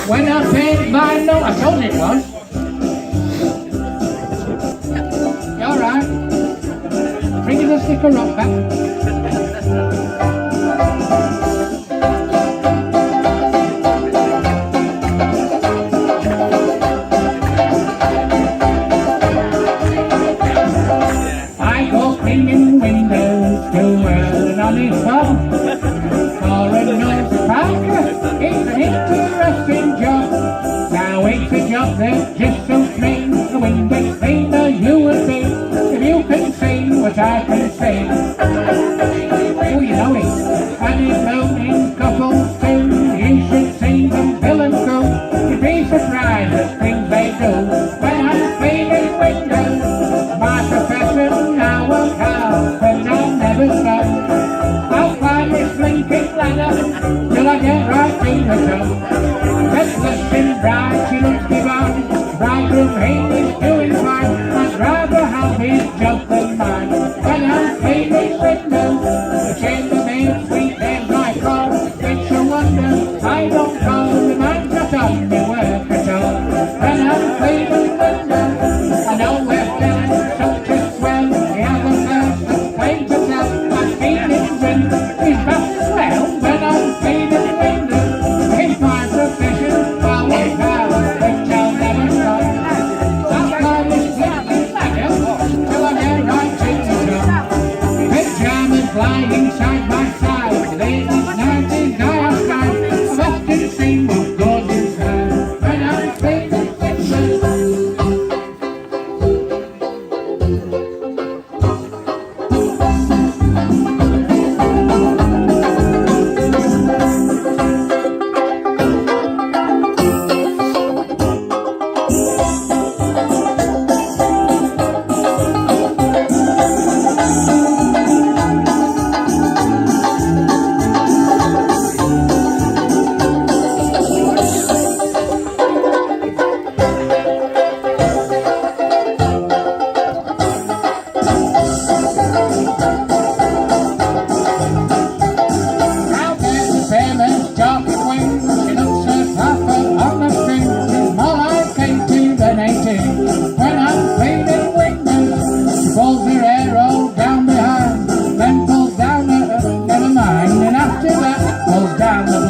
When I paid my note, I told you it was. You alright? Bring the sticker up back. I go cleaning windows to earn on his phone. For a nurse Parker, it's an interesting job. Now it's a job that just suits me. The window cleaner you and me. If you can see what I can see. Oh, you know it. And his moaning couples too. You should see them Bill and Sue. You'd be surprised at things they do when I'm cleaning windows. My profession now a car, but I'll never stop. I'll climb this blinking ladder till I get right to the top. Restless and bright, she looks divine. Bridegroom he is doing fine. I'd rather have his job than mine. When I'm cleaning windows, the chambermaid sweet names I call. It's a wonder I don't call the man cut on me work at all. When I'm cleaning windows, I know we're feeling such a swell. The other person plays the tell. I'm cleaning windows, he's back as well. When I'm cleaning windows, it's my profession, I work hard, which I'll never stop. I'll climb this blinking ladder till I get right to the top. Pajamas lying side by side, ladies' nighties I have tried. I've often seen what goes inside when I'm cleaning windows. Now there's the famous chocolate wing. She looks a papa on the string. She's more like 18 than 18. When I'm cleaning windows, she pulls her hair all down behind, then pulls down her, never mind. And after that, pulls down the